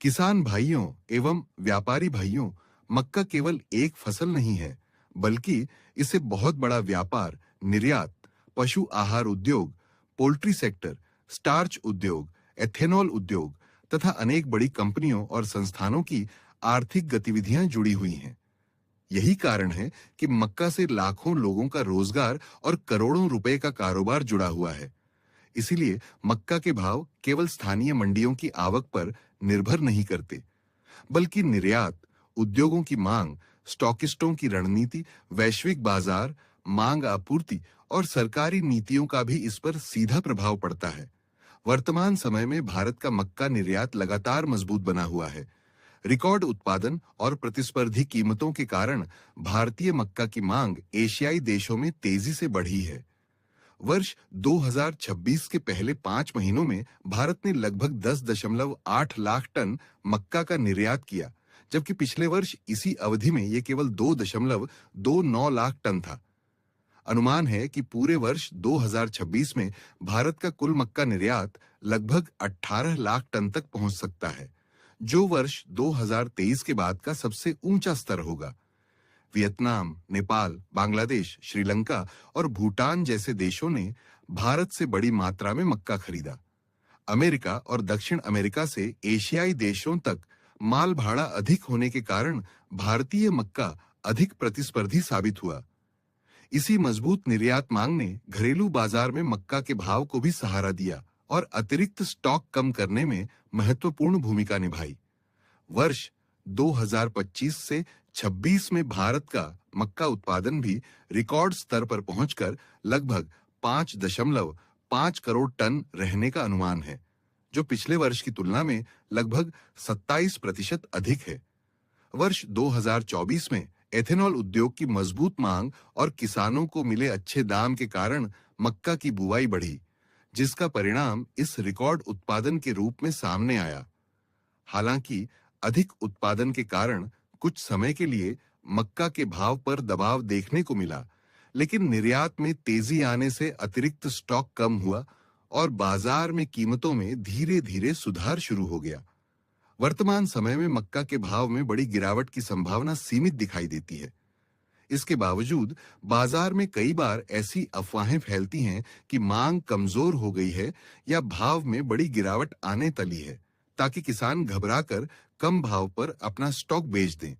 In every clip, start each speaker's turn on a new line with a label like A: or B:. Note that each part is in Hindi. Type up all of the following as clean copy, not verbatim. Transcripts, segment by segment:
A: किसान भाइयों एवं व्यापारी भाइयों, मक्का केवल एक फसल नहीं है, बल्कि इसे बहुत बड़ा व्यापार, निर्यात, पशु आहार उद्योग, पोल्ट्री सेक्टर, स्टार्च उद्योग, एथेनॉल उद्योग तथा अनेक बड़ी कंपनियों और संस्थानों की आर्थिक गतिविधियां जुड़ी हुई हैं। यही कारण है कि मक्का से लाखों लोगों का रोजगार और करोड़ों रुपए का कारोबार जुड़ा हुआ है। इसीलिए मक्का के भाव केवल स्थानीय मंडियों की आवक पर निर्भर नहीं करते, बल्कि निर्यात, उद्योगों की मांग, स्टॉकिस्टों की रणनीति, वैश्विक बाजार, मांग आपूर्ति और सरकारी नीतियों का भी इस पर सीधा प्रभाव पड़ता है। वर्तमान समय में भारत का मक्का निर्यात लगातार मजबूत बना हुआ है। रिकॉर्ड उत्पादन और प्रतिस्पर्धी कीमतों के कारण भारतीय मक्का की मांग एशियाई देशों में तेजी से बढ़ी है। वर्ष 2026 के पहले 5 महीनों में भारत ने लगभग 10.8 लाख टन मक्का का निर्यात किया, जबकि पिछले वर्ष इसी अवधि में यह केवल 2.29 लाख टन था। अनुमान है कि पूरे वर्ष 2026 में भारत का कुल मक्का निर्यात लगभग 18 लाख टन तक पहुंच सकता है, जो वर्ष 2023 के बाद का सबसे ऊंचा स्तर होगा। वियतनाम, नेपाल, बांग्लादेश, श्रीलंका और भूटान जैसे देशों ने भारत से बड़ी मात्रा में मक्का खरीदा। अमेरिका और दक्षिण अमेरिका से एशियाई देशों तक माल भाड़ा अधिक होने के कारण भारतीय मक्का अधिक प्रतिस्पर्धी साबित हुआ। इसी मजबूत निर्यात मांग ने घरेलू बाजार में मक्का के भाव को भी सहारा दिया और अतिरिक्त स्टॉक कम करने में महत्वपूर्ण भूमिका निभाई। वर्ष 2025 से 26 में भारत का मक्का उत्पादन भी रिकॉर्ड स्तर पर पहुंचकर लगभग 5.5 करोड़ टन रहने का अनुमान है, जो पिछले वर्ष की तुलना में लगभग 27% अधिक है। वर्ष 2024 में एथेनॉल उद्योग की मजबूत मांग और किसानों को मिले अच्छे दाम के कारण मक्का की बुवाई बढ़ी, जिसका परिणाम इस रिकॉर्ड उत्पादन के रूप में सामने आया। हालांकि अधिक उत्पादन के कारण कुछ समय के लिए मक्का के भाव पर दबाव देखने को मिला, लेकिन निर्यात में तेजी आने से अतिरिक्त स्टॉक कम हुआ और बाजार में कीमतों में धीरे-धीरे सुधार शुरू हो गया। वर्तमान समय में मक्का के भाव में बड़ी गिरावट की संभावना सीमित दिखाई देती है। इसके बावजूद बाजार में कई बार ऐसी अफवाहें फैलती हैं कि मांग कमजोर हो गई है या भाव में बड़ी गिरावट आने तली है, ताकि किसान घबराकर कम भाव पर अपना स्टॉक बेच दें।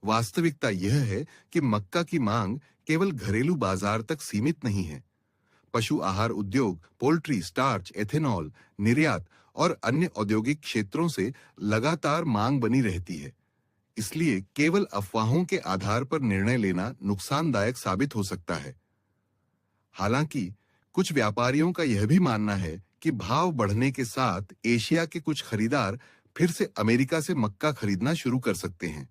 A: वास्तविकता यह है कि मक्का की मांग केवल घरेलू बाजार तक सीमित नहीं है। पशु आहार उद्योग, पोल्ट्री, स्टार्च, एथेनॉल, निर्यात और अन्य औद्योगिक क्षेत्रों से लगातार मांग बनी रहती है। इसलिए केवल अफवाहों के आधार पर निर्णय लेना नुकसानदायक साबित हो सकता है। हालांकि कुछ व्यापारियों का यह भी मानना है कि भाव बढ़ने के साथ एशिया के कुछ खरीदार फिर से अमेरिका से मक्का खरीदना शुरू कर सकते हैं।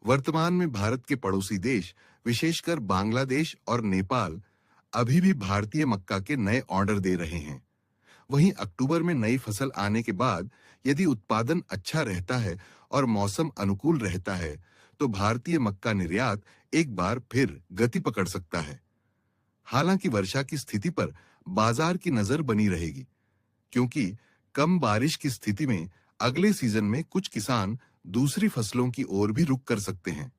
A: वर्तमान में भारत के पड़ोसी देश, विशेषकर बांग्लादेश और नेपाल, अभी भी भारतीय मक्का के नए ऑर्डर दे रहे हैं। वहीं अक्टूबर में नई फसल आने के बाद यदि उत्पादन अच्छा रहता है और मौसम अनुकूल रहता है, तो भारतीय मक्का निर्यात एक बार फिर गति पकड़ सकता है। हालांकि वर्षा की स्थिति पर बाजार की नजर बनी रहेगी, क्योंकि कम बारिश की स्थिति में अगले सीजन में कुछ किसान दूसरी फसलों की ओर भी रुख कर सकते हैं।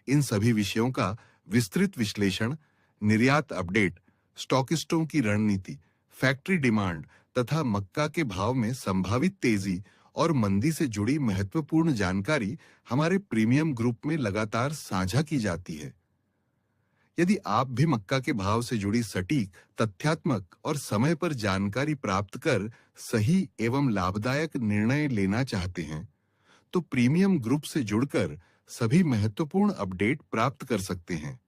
A: इन सभी विषयों का विस्तृत विश्लेषण, निर्यात अपडेट, स्टॉकिस्टों की रणनीति, फैक्ट्री डिमांड तथा मक्का के भाव में संभावित तेजी और मंदी से जुड़ी महत्वपूर्ण जानकारी हमारे प्रीमियम ग्रुप में लगातार साझा की जाती है। यदि आप भी मक्का के भाव से जुड़ी सटीक, तथ्यात्मक और समय पर जानकारी प्राप्त कर सही एवं लाभदायक निर्णय लेना चाहते हैं, तो प्रीमियम ग्रुप से जुड़कर सभी महत्वपूर्ण अपडेट प्राप्त कर सकते हैं।